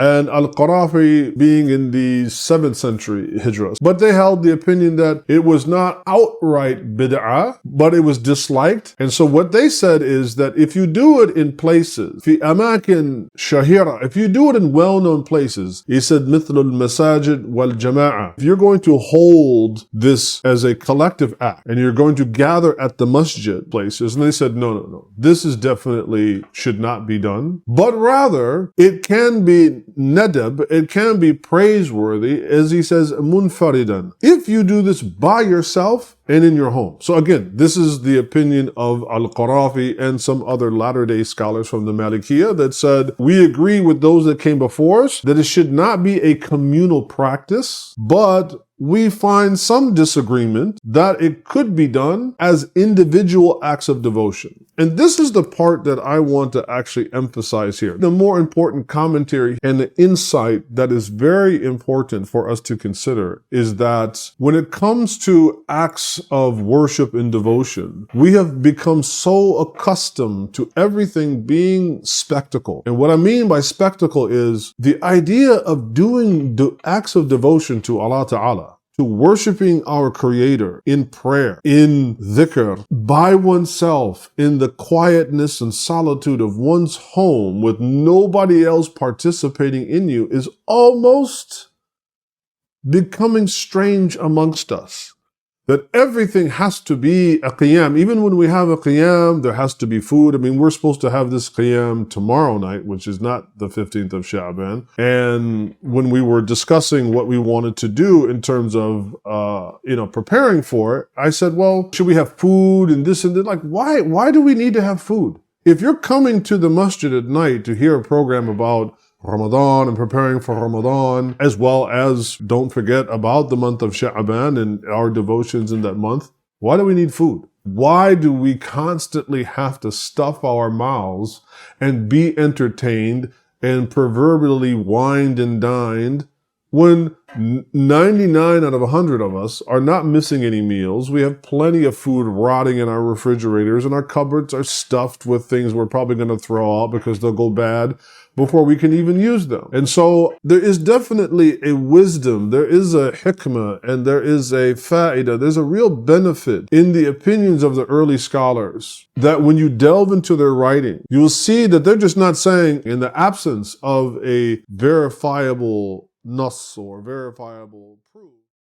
and Al-Qarafi being in the 7th century Hijrah. But they held the opinion that it was not outright bid'ah, but it was disliked. And so what they said is that if you do it in places, fi amakin shahira, if you do it in well-known places, he said, مثل المساجد والجماعة. If you're going to hold this as a collective act, and you're going to gather at the masjid places, and they said, no, this is definitely should not be done, but rather it can be nadab, it can be praiseworthy, as he says, munfaridan, if you do this by yourself and in your home. So again, this is the opinion of Al-Qarafi and some other latter-day scholars from the Malikiya that said, we agree with those that came before us that it should not be a communal practice, but we find some disagreement that it could be done as individual acts of devotion. And this is the part that I want to actually emphasize here. The more important commentary and the insight that is very important for us to consider is that when it comes to acts of worship and devotion, we have become so accustomed to everything being spectacle. And what I mean by spectacle is the idea of doing acts of devotion to Allah Ta'ala, to worshiping our Creator in prayer, in dhikr, by oneself, in the quietness and solitude of one's home with nobody else participating in you, is almost becoming strange amongst us. That everything has to be a qiyam. Even when we have a qiyam, there has to be food. I mean, we're supposed to have this qiyam tomorrow night, which is not the 15th of Sha'ban. And when we were discussing what we wanted to do in terms of, preparing for it, I said, well, should we have food and this and that? Like, why do we need to have food? If you're coming to the masjid at night to hear a program about Ramadan and preparing for Ramadan, as well as don't forget about the month of Sha'ban and our devotions in that month, why do we need food? Why do we constantly have to stuff our mouths and be entertained and proverbially wined and dined when 99 out of 100 of us are not missing any meals? We have plenty of food rotting in our refrigerators, and our cupboards are stuffed with things we're probably going to throw out because they'll go bad before we can even use them. And so there is definitely a wisdom, there is a hikmah, and there is a fa'idah, there's a real benefit in the opinions of the early scholars, that when you delve into their writing, you will see that they're just not saying, in the absence of a verifiable nas or verifiable proof.